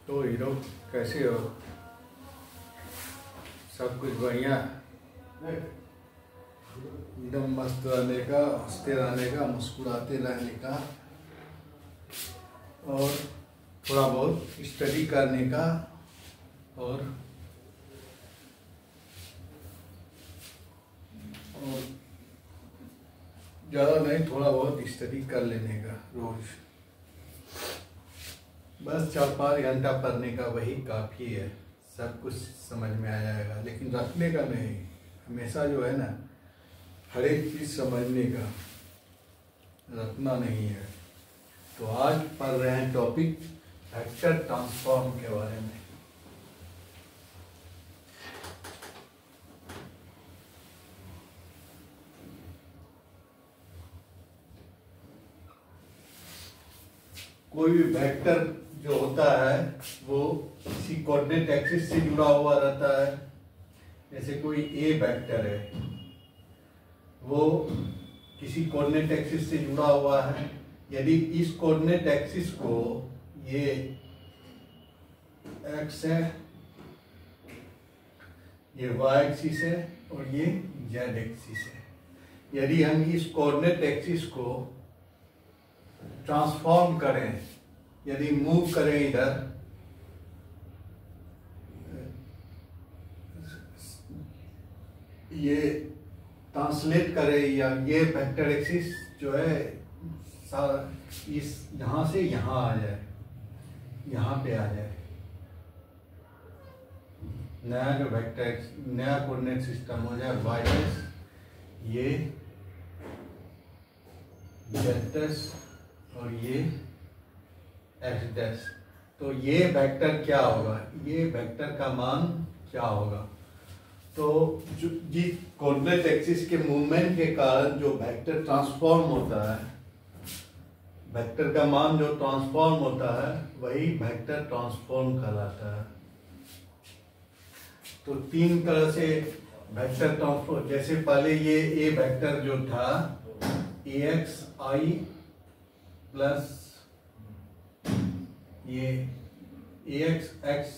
तो हीरो कैसे हो? सब कुछ बढ़िया, एकदम मस्त रहने का, हंसते रहने का, मुस्कुराते रहने का और थोड़ा बहुत स्टडी करने का और ज़्यादा नहीं, थोड़ा बहुत स्टडी कर लेने का रोज। बस 4-5 घंटा पढ़ने का वही काफ़ी है, सब कुछ समझ में आ जाएगा। लेकिन रखने का नहीं, हमेशा जो है ना हर एक चीज़ समझने का, रखना नहीं है। तो आज पढ़ रहे हैं टॉपिक वेक्टर ट्रांसफॉर्म के बारे में। कोई भी वेक्टर जो होता है वो किसी कोऑर्डिनेट एक्सिस से जुड़ा हुआ रहता है। जैसे कोई ए वेक्टर है, वो किसी कोऑर्डिनेट एक्सिस से जुड़ा हुआ है। यदि इस कोऑर्डिनेट एक्सिस को, ये एक्स है, ये वाई एक्सिस है और ये जेड एक्सिस है, यदि हम इस कोऑर्डिनेट एक्सिस को ट्रांसफॉर्म करें, यदि मूव करें इधर, ये ट्रांसलेट करें, या ये वेक्टर एक्सिस जो है इस यहाँ से यहाँ आ जाए, यहाँ पे आ जाए, नया जो वेक्टर, नया कोऑर्डिनेट सिस्टम हो जाए वाई डैश, ये जेड डैश और ये एक्स डैश। तो ये वेक्टर क्या होगा, ये वेक्टर का मान क्या होगा? तो जो जिस कोऑर्डिनेट एक्सिस के मूवमेंट के कारण जो वेक्टर ट्रांसफॉर्म होता है, वेक्टर का मान जो ट्रांसफॉर्म होता है वही वेक्टर ट्रांसफॉर्म कहलाता है। तो 3 तरह से वेक्टर ट्रांसफॉर्म, जैसे पहले ये ए वेक्टर जो था ए एक्स आई प्लस ये ए एक्स एक्स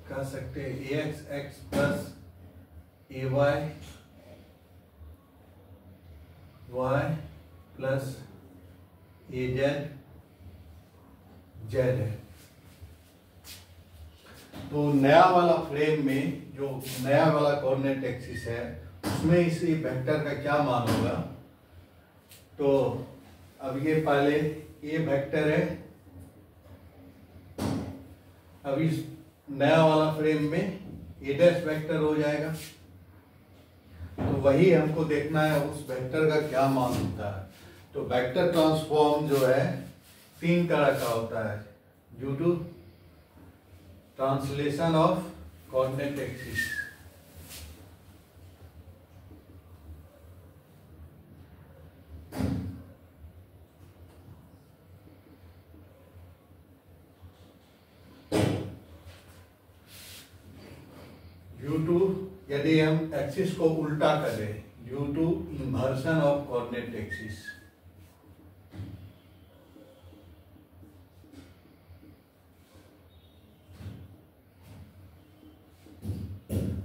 कह सकते हैं, ए x x plus A Y Y plus A Z Z है। तो नया वाला फ्रेम में जो नया वाला कोऑर्डिनेट एक्सिस है उसमें इस वेक्टर का क्या मान होगा? तो अब ये पहले ए वेक्टर है, अब इस नया वाला फ्रेम में ए डैश वेक्टर हो जाएगा। तो वही हमको देखना है, उस वेक्टर का क्या मान होता है। तो वेक्टर ट्रांसफॉर्म जो है 3 तरह का होता है, due to translation of coordinate axis. Due to, यदि हम एक्सिस को उल्टा करें, due to inversion of coordinate axis.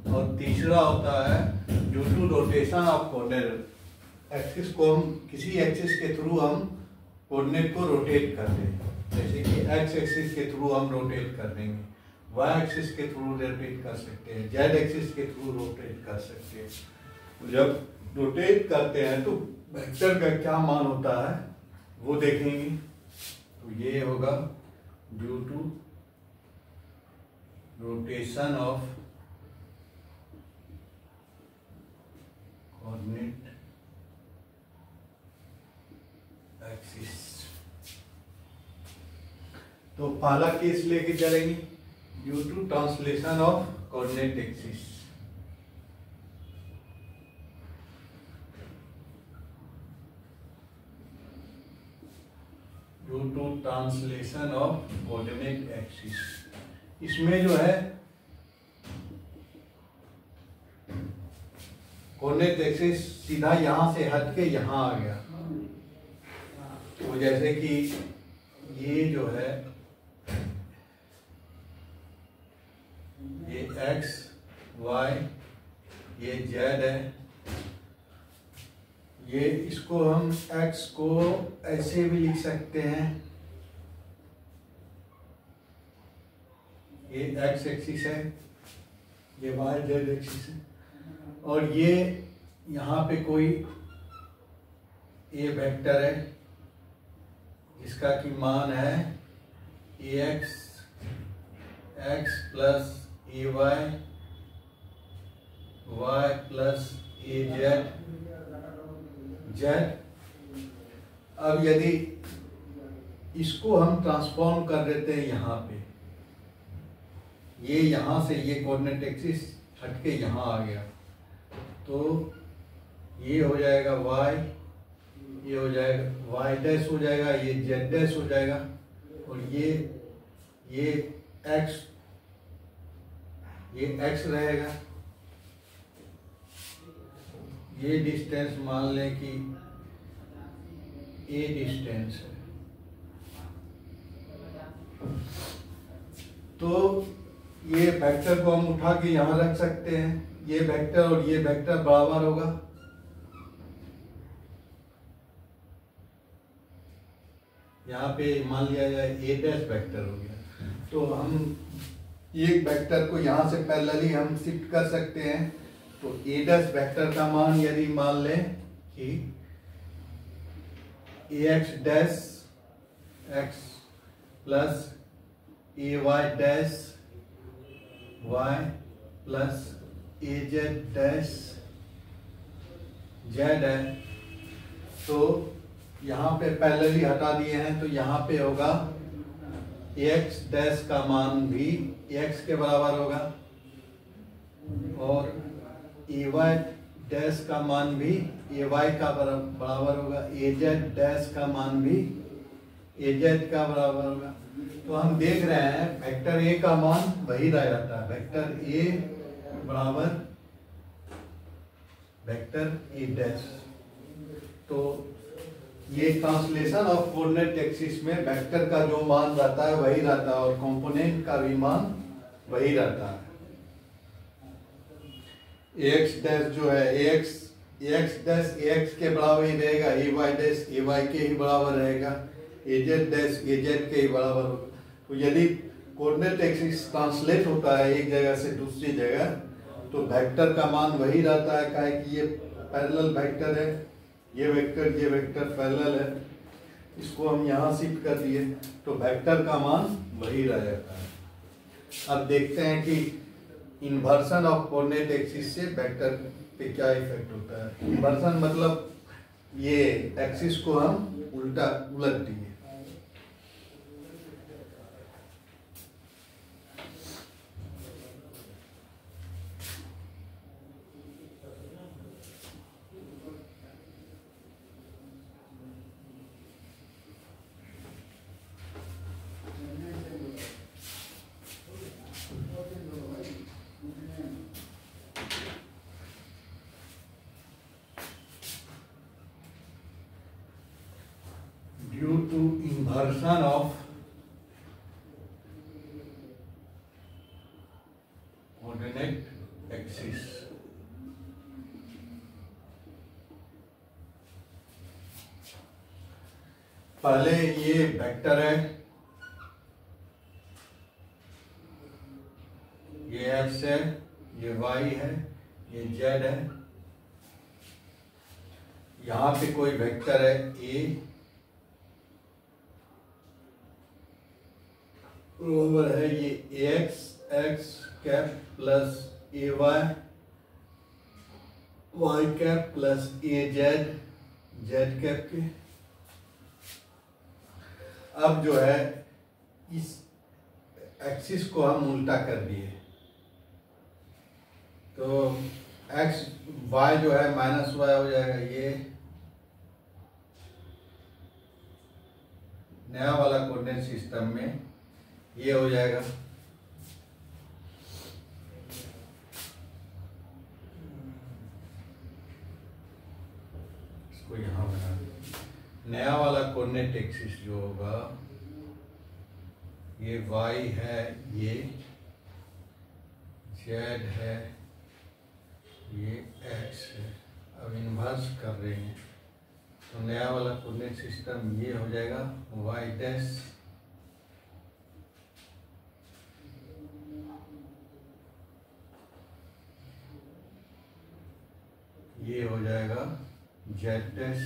और तीसरा होता है due to rotation of coordinate axis को, हम किसी एक्सिस के थ्रू हम कोऑर्डिनेट को रोटेट कर दें। जैसे कि एक्स एक्सिस के थ्रू हम रोटेट कर देंगे, वाई एक्सिस के थ्रू रोटेट कर सकते हैं, जेड एक्सिस के थ्रू रोटेट कर सकते हैं। जब रोटेट करते हैं तो वेक्टर का क्या मान होता है वो देखेंगे। तो ये होगा due to rotation of coordinate axis. तो पहला केस लेके चलेंगे, due to translation of coordinate axis. Due to translation of coordinate axis, इसमें जो है कोऑर्डिनेट एक्सिस सीधा यहां से हट के यहां आ गया। तो जैसे कि ये जो है ये एक्स वाई, ये जेड है। ये इसको हम एक्स को ऐसे भी लिख सकते हैं, ये एक्स एक्सिस है, ये वाई जेड एक्सिस है, और ये यहाँ पे कोई ए वेक्टर है जिसका कि मान है A x x plus A Y Y plus A Z Z. अब यदि इसको हम ट्रांसफॉर्म कर देते हैं यहाँ पे, ये यहाँ से ये कोऑर्डिनेट एक्सिस हटके यहाँ आ गया, तो ये हो जाएगा y, ये हो जाएगा y डैश हो जाएगा, ये z डैश हो जाएगा, और ये x, ये x रहेगा। ये डिस्टेंस मान लें कि a डिस्टेंस है, तो ये वेक्टर को हम उठा के यहाँ रख सकते हैं। ये वेक्टर और ये वेक्टर बराबर होगा, यहाँ पे मान लिया जाए a डैश वेक्टर हो गया, तो हम एक वेक्टर को यहाँ से पैरेलली हम शिफ्ट कर सकते हैं। तो a डैश वेक्टर का मान यदि मान लें कि ax dash x plus ay dash y plus az dash z है, तो यहाँ पे पैरेलली हटा दिए हैं, तो यहाँ पे होगा ax डैश का मान भी x के बराबर होगा, और ay डैश का मान भी ay का बराबर होगा, az डैश का मान भी az का बराबर होगा। तो हम देख रहे हैं वेक्टर a का मान वही रह जाता है, वेक्टर a बराबर वेक्टर a डैश। तो ये ट्रांसलेशन ऑफ कोऑर्डिनेट एक्सिस में वेक्टर का जो मान रहता है वही रहता है, और कंपोनेंट का भी मान वही रहता है। ax डैश जो है ax डैश ax के बराबर ही रहेगा, ay डैश ay के ही बराबर रहेगा, az डैश az के ही बराबर होगा। तो यदि कोऑर्डिनेट एक्सिस ट्रांसलेट होता है एक जगह से दूसरी जगह, तो वेक्टर का मान वही रहता है, काहे कि ये पैरेलल वेक्टर है, ये वेक्टर पैरेलल है, इसको हम यहाँ शिफ्ट कर दिए तो वेक्टर का मान वही रह जाता है। अब देखते हैं कि इन्वर्सन ऑफ कोऑर्डिनेट एक्सिस से वेक्टर पे क्या इफेक्ट होता है। इन्वर्सन मतलब ये एक्सिस को हम उलट दिए। Due to inversion of coordinate axis, पहले ये वेक्टर है, ये x है, ये y है, ये z है, यहाँ पे कोई वेक्टर है a बराबर है ये ax x cap plus ay y cap plus az z cap के। अब जो है इस एक्सिस को हम उल्टा कर दिए, तो x y जो है माइनस y हो जाएगा, ये नया वाला कोऑर्डिनेट सिस्टम में ये हो जाएगा। इसको यहाँ बना दो। नया वाला कोऑर्डिनेट एक्सिस जो होगा, ये y है, ये जेड है, ये एक्स है। अब इन्वर्स कर रहे हैं तो नया वाला कोऑर्डिनेट सिस्टम ये हो जाएगा वाई डैश ये हो जाएगा जेड डैश।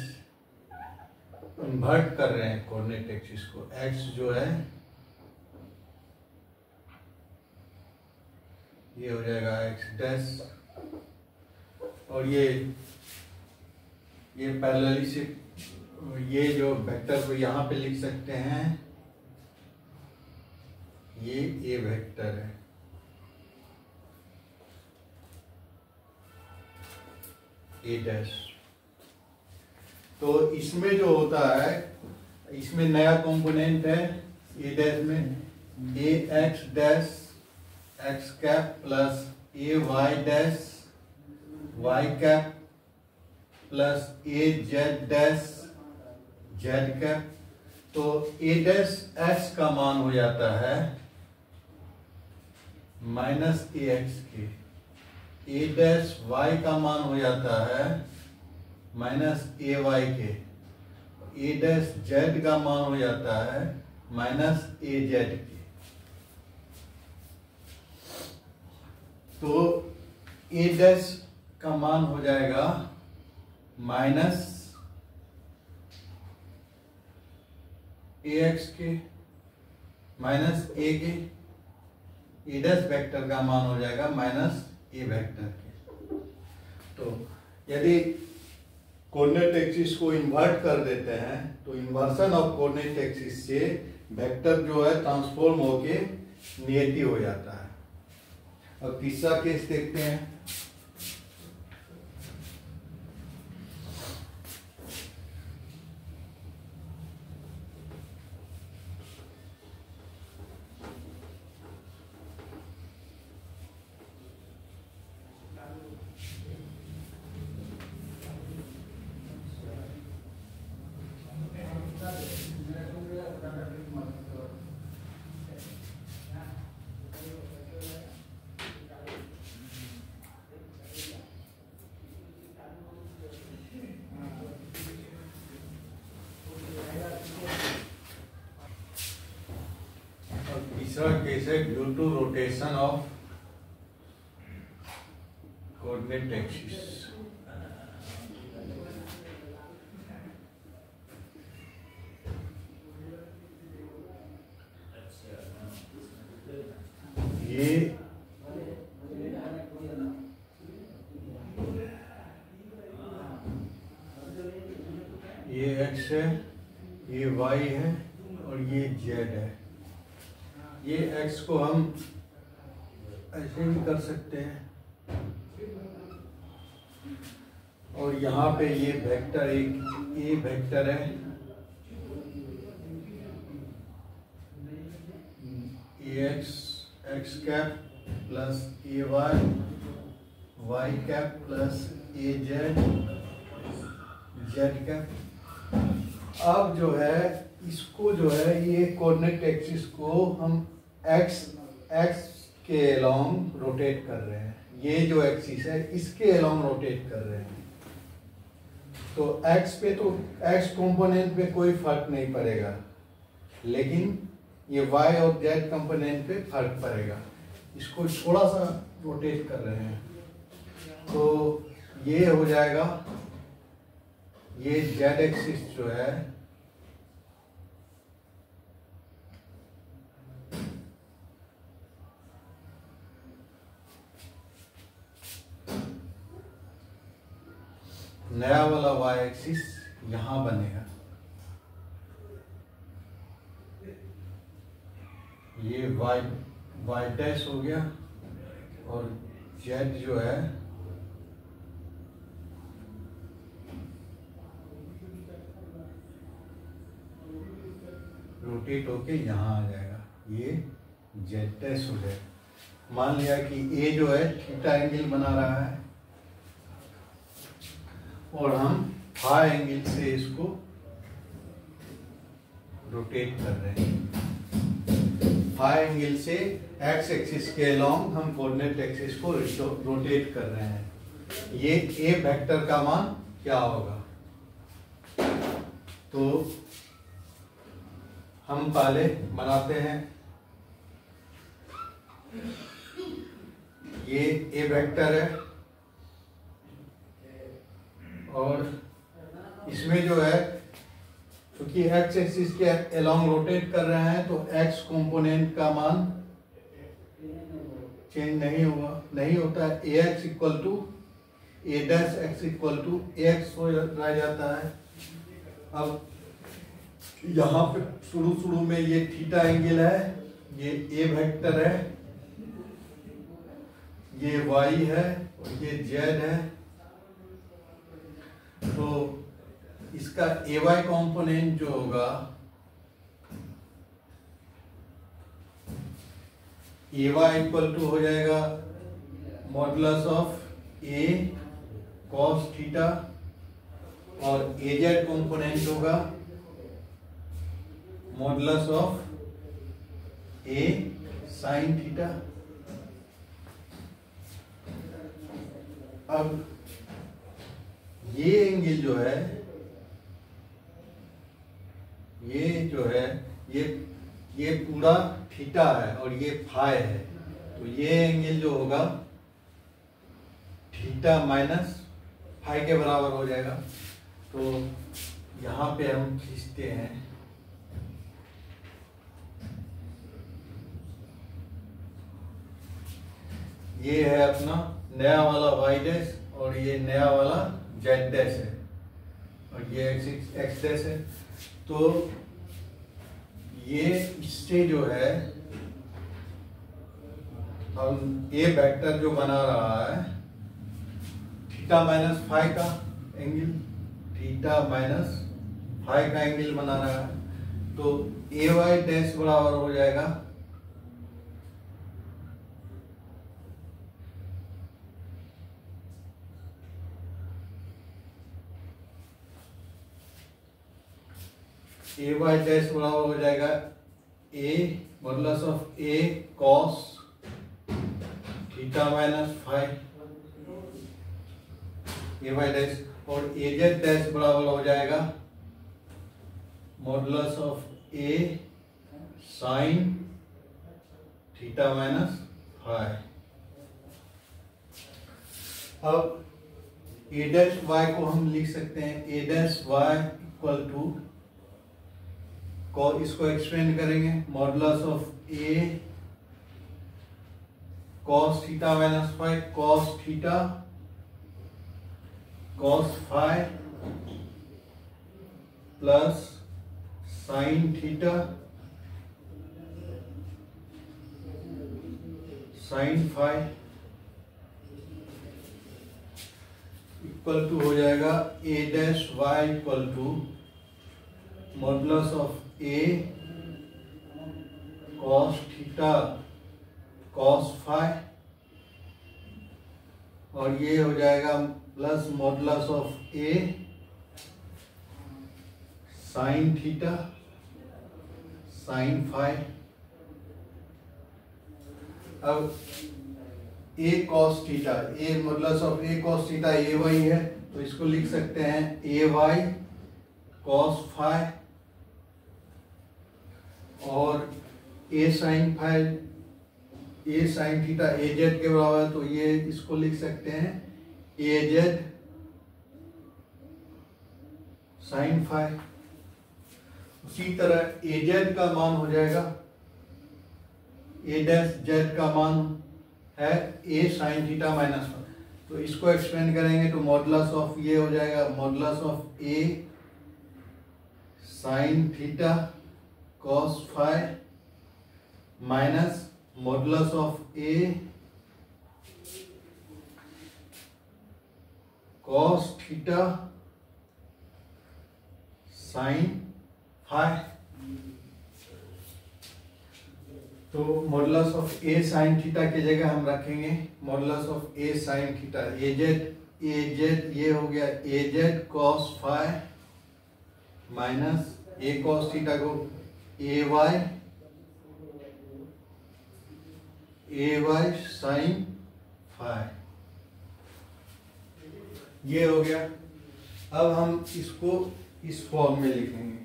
इन्वर्ट कर रहे हैं कोऑर्डिनेट एक्सिस को। एक्स जो है ये हो जाएगा एक्स डैश और ये पैरेलली से ये जो वेक्टर को यहाँ पे लिख सकते हैं, ये ए वेक्टर है, ए डैश। तो इसमें जो होता है, इसमें नया कंपोनेंट है ए डैश में A x dash x cap plus A y dash y cap plus A z dash z cap. तो ए डैश एक्स का मान हो जाता है माइनस ए एक्स के, ए डैश वाई का मान हो जाता है माइनस ए वाई के, ए डैश जेड का मान हो जाता है माइनस ए जेड के। तो ए डैश का मान हो जाएगा माइनस ए एक्स के माइनस ए के, ए डैश वेक्टर का मान हो जाएगा माइनस ए वेक्टर के। तो यदि कोऑर्डिनेट एक्सिस को इन्वर्ट कर देते हैं तो इन्वर्सन ऑफ कोऑर्डिनेट एक्सिस से वेक्टर जो है ट्रांसफॉर्म होके नियति हो जाता है। अब तीसरा केस देखते हैं। तीसरा केस है due to rotation of coordinate axis. ये एक्स है, ये वाई है और ये जेड है। ये x को हम ऐसे भी कर सकते हैं और यहाँ पे ये वेक्टर एक ए वेक्टर है, A x cap plus A Y cap plus A Z cap. अब जो है इसको जो है ये कोऑर्डिनेट एक्सिस को हम एक्स के अलोंग रोटेट कर रहे हैं। ये जो एक्सिस है इसके अलोंग रोटेट कर रहे हैं। तो एक्स पे तो एक्स कंपोनेंट पे कोई फर्क नहीं पड़ेगा, लेकिन ये वाई और जेड कंपोनेंट पे फर्क पड़ेगा। इसको थोड़ा सा रोटेट कर रहे हैं तो ये हो जाएगा, ये जेड एक्सिस जो है नया वाला वाई एक्सिस यहां बनेगा। ये वाई डैश हो गया और जेड जो है रोटेट होके यहाँ आ जाएगा, ये जेड डैश हो जाएगा। मान लिया कि ए जो है थीटा एंगल बना रहा है और हम फाई एंगल से इसको रोटेट कर रहे हैं। फाई एंगल से एक्स एक्सिस के अलोंग हम कोऑर्डिनेट एक्सिस को रोटेट कर रहे हैं। ये ए वेक्टर का मान क्या होगा? तो हम पहले बनाते हैं, ये ए वेक्टर है और इसमें जो है क्योंकि एक्स एक्सिस के अलोंग रोटेट कर रहे हैं तो एक्स कंपोनेंट का मान चेंज नहीं होता है। A x equal to A dash x equal to A x हो जाता है। अब यहाँ पे शुरू में ये थीटा एंगल है, ये ए वेक्टर है, ये वाई है और ये जेड है। तो इसका ए वाई कॉम्पोनेंट जो होगा ए वाई इक्वल टू हो जाएगा modulus of A cos theta और ए जेड कॉम्पोनेंट होगा modulus of A sine theta. अब ये एंगल जो है ये पूरा थीटा है और ये फाई है, तो ये एंगल जो होगा थीटा माइनस फाई के बराबर हो जाएगा। तो यहाँ पे हम खींचते हैं, ये है अपना नया वाला वाई डैश और ये नया वाला जेड डैश है और ये एक्स डैश है। तो ये इससे जो है हम ए वेक्टर जो बना रहा है थीटा माइनस फाई का एंगल, थीटा माइनस फाई का एंगल बना रहा है। तो ए वाई डैश बराबर हो जाएगा ए वाई डैश बराबर हो जाएगा A modulus of A cos theta minus phi A y dash, और ए जेड डैश बराबर हो जाएगा modulus of A sine theta minus phi. अब ए डैश वाई को हम लिख सकते हैं A dash y equal to इसको एक्सपेंड करेंगे modulus of A cos theta minus phi cos theta cos phi plus sine theta sine phi equal to हो जाएगा A dash y equal to modulus of A cos theta cos phi और ये हो जाएगा plus modulus of A sine theta sine phi. अब A cos theta, A modulus of A cos theta A y है, तो इसको लिख सकते हैं ए वाई कॉस फाई और ए sine phi A sine theta A Z के बराबर है, तो ये इसको लिख सकते हैं ए जेड साइन फाई। उसी तरह ए जेड का मान हो जाएगा ए डैश जेड का मान है ए साइन थीटा माइनस फाई, तो इसको एक्सपेंड करेंगे तो मॉडुलस ऑफ ये हो जाएगा modulus of A sine theta cos phi minus modulus of A cos theta sine phi. तो modulus of A sine theta की जगह हम रखेंगे modulus of A sine theta A z ये हो गया A z cos phi minus A cos theta को A y ay sin phi, ये हो गया। अब हम इसको इस फॉर्म में लिखेंगे,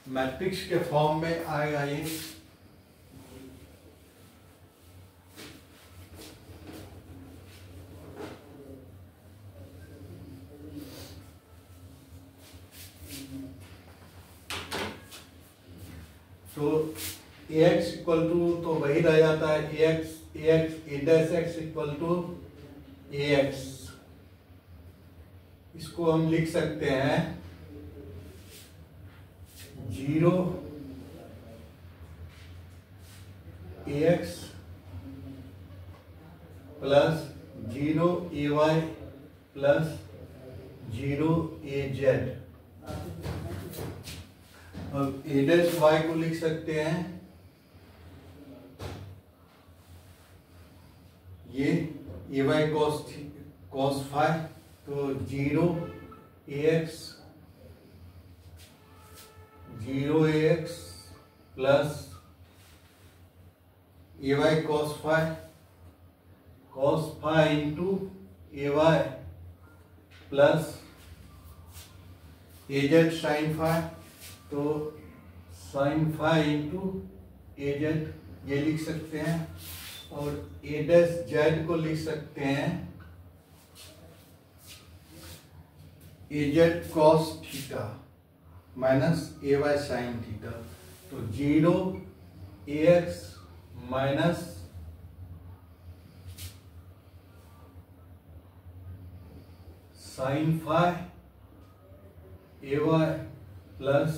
मैट्रिक्स के फॉर्म में आएगा ये। तो ax इक्वल टू तो वही रह जाता है, ax a dash x equal to ax। इसको हम लिख सकते हैं 0 ax plus 0 ay plus 0 az। अब a डैश y को लिख सकते हैं ये ay cos phi, तो 0 ax plus ay cos phi into ay plus az sin phi, तो sin phi इंटू az ये लिख सकते हैं। और a डैश z को लिख सकते हैं az cos theta minus ay sin theta, तो 0 ax minus sin phi ay plus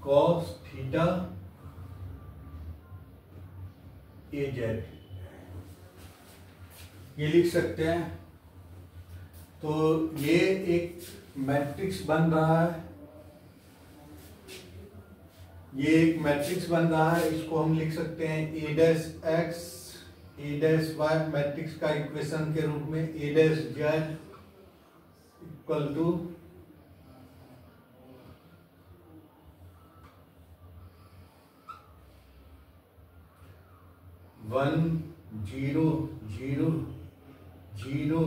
cos theta az, ये लिख सकते हैं। तो ये एक मैट्रिक्स बन रहा है, ये एक मैट्रिक्स बन रहा है। इसको हम लिख सकते हैं a dash x a dash y matrix का इक्वेशन के रूप में a dash z equal to 1 0 0 0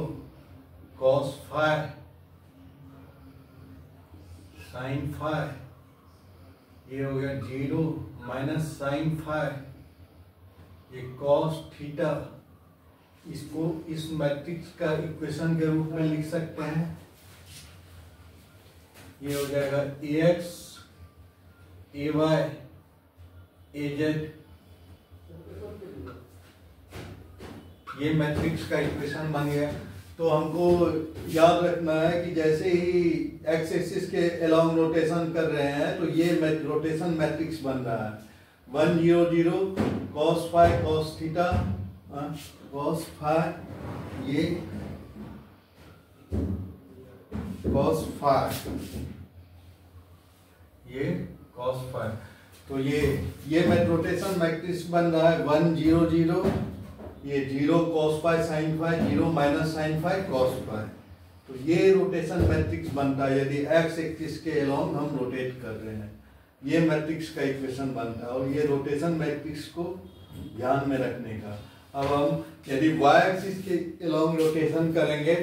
cos phi sin phi, ये हो गया 0 माइनस sin phi, ये cos थीटा। इसको इस मैट्रिक्स का इक्वेशन के रूप में लिख सकते हैं। ये हो जाएगा ax ay az, ये मैट्रिक्स का इक्वेशन बन गया। तो हमको याद रखना है कि जैसे ही एक्स एक्सिस के अलोंग रोटेशन कर रहे हैं तो ये रोटेशन मैट्रिक्स बन रहा है। 1 0 0 cos phi cos theta cos phi, ये cos phi, ये cos phi, तो ये रोटेशन मैट्रिक्स बन रहा है 1 0 0, ये 0 cos phi sin phi, 0 minus sin phi cos phi। तो ये रोटेशन मैट्रिक्स बनता है यदि एक्स एक्सिस के अलोंग हम रोटेट कर रहे हैं। ये मैट्रिक्स का इक्वेशन बनता है और ये रोटेशन मैट्रिक्स को ध्यान में रखने का। अब हम यदि वाई एक्सिस के अलोंग रोटेशन करेंगे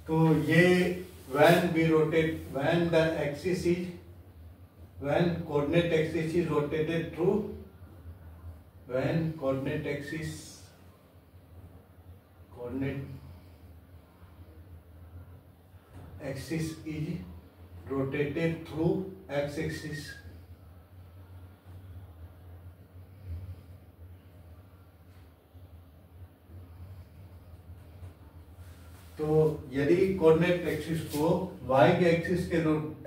तो ये when the axis is, when coordinate axis is rotated through, when coordinate axis is rotated through x axis, तो यदि कोऑर्डिनेट एक्सिस को y के एक्सिस के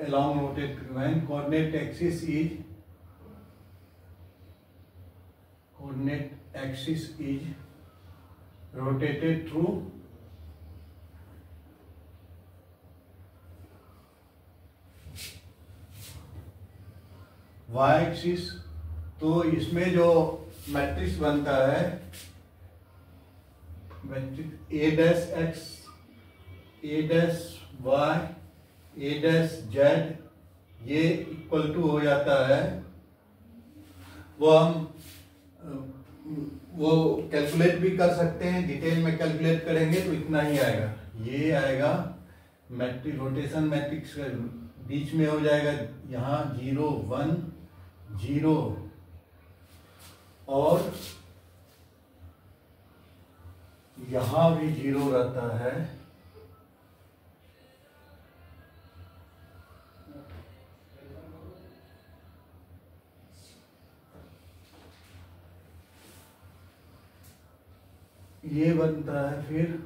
along rotate, when coordinate axis is rotated through y axis, तो इसमें जो matrix बनता है matrix A dash X, A dash Y, A dash Z, ये इक्वल टू हो जाता है, वो हम वो कैलकुलेट भी कर सकते हैं, डिटेल में कैलकुलेट करेंगे तो इतना ही आएगा। ये आएगा मैट्रिक्स, रोटेशन मैट्रिक्स का बीच में हो जाएगा यहाँ 0 1 0 और यहाँ भी 0 रहता है। ये बनता है फिर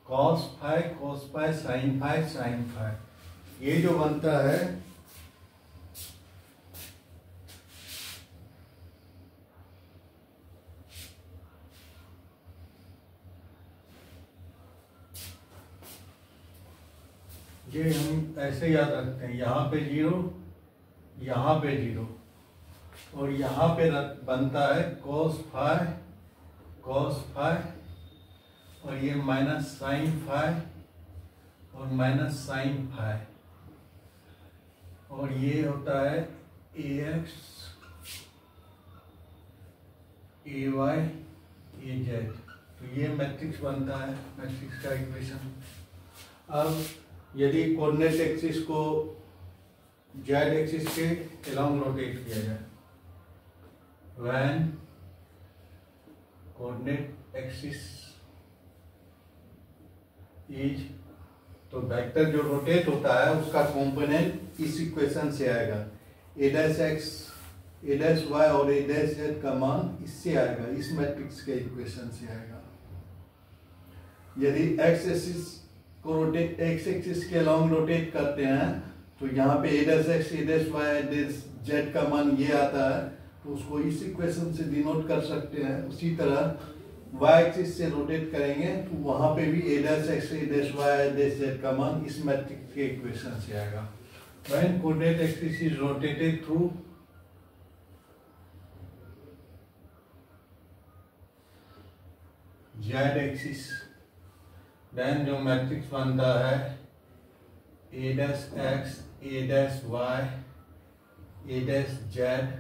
cos फाइ sin फाइ। ये जो बनता है ये हम ऐसे याद रखते हैं, यहाँ पे 0, यहाँ पे 0 और यहाँ पे बनता है cos फाइ और ये माइनस साइन फाइ और माइनस साइन फाइ और ये होता है ax ay az। तो ये मैट्रिक्स बनता है, मैट्रिक्स का इक्वेशन। अब यदि कोऑर्डिनेट एक्सिस को जेड एक्सिस के अलोंग रोटेट किया जाए, व्हेन कोऑर्डिनेट एक्सिस इज, तो वेक्टर जो रोटेट होता है उसका कंपोनेंट इस इक्वेशन से आएगा, ए dash X, A dash Y और ए डैश जेड का मान इससे आएगा, इस मैट्रिक्स के इक्वेशन से आएगा। यदि एक्स एक्सिस को रोटेट, एक्स एक्सिस के अलोंग रोटेट करते हैं तो यहाँ पे ए dash X, A dash Y, A dash Z का मान ये आता है, तो उसको इस इक्वेशन से डिनोट कर सकते हैं। उसी तरह वाई एक्सिस से रोटेट करेंगे तो वहां पे भी A dash X, A dash Y, A dash Z का मान इस मैट्रिक्स के इक्वेशन से आएगा। When coordinate axis is rotated through Z axis, then जो मैट्रिक्स बनता है A dash X, A dash Y, A dash Z,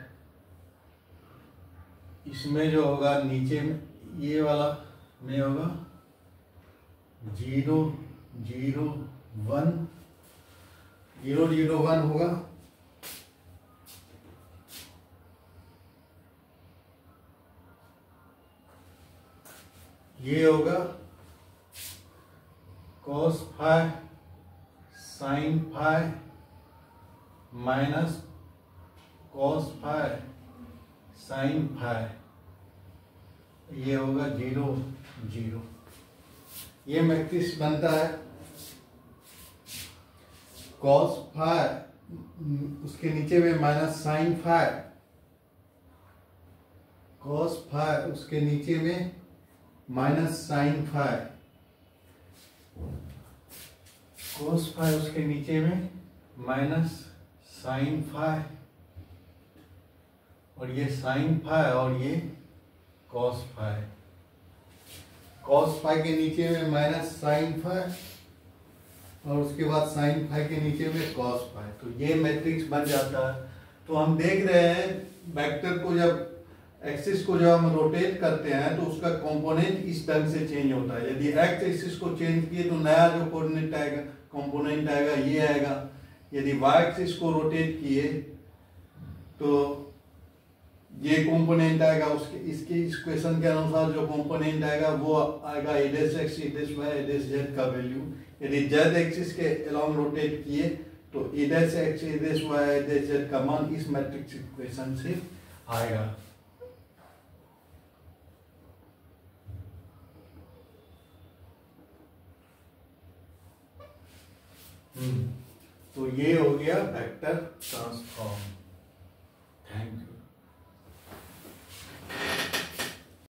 इसमें जो होगा नीचे में ये वाला में होगा 0 0 1 0 0 1 होगा, ये होगा cos phi sin phi minus cos phi sin phi, ये होगा 0 0। ये मैट्रिक्स बनता है cos फाइ, उसके नीचे में minus sin phi, cos phi उसके नीचे में minus sin phi, cos phi उसके नीचे में माइनस sin फाइ और ये sin फाइ और ये cos फाइ, cos फाइ के नीचे में माइनस sin फाइ और उसके बाद sin फाइ के नीचे में cos फाइ। तो ये मैट्रिक्स बन जाता है। तो हम देख रहे हैं वेक्टर को जब एक्सिस को जब हम रोटेट करते हैं तो उसका कंपोनेंट इस ढंग से चेंज होता है। यदि एक्स एक्सिस को चेंज किए तो नया जो कोऑर्डिनेट आएगा, कंपोनेंट आएगा, ये आएगा। यदि वाई एक्सिस को रोटेट किए तो ये कंपोनेंट आएगा, उसके इसके इक्वेशन के अनुसार जो कंपोनेंट आएगा वो आएगा ए dash X, A dash Y, A dash Z का वैल्यू। यदि जेड एक्सिस के अलोंग रोटेट किए तो A dash X, A dash Y, A dash Z का मान इस मैट्रिक्स इक्वेशन से आएगा। तो ये हो गया वेक्टर ट्रांसफॉर्म।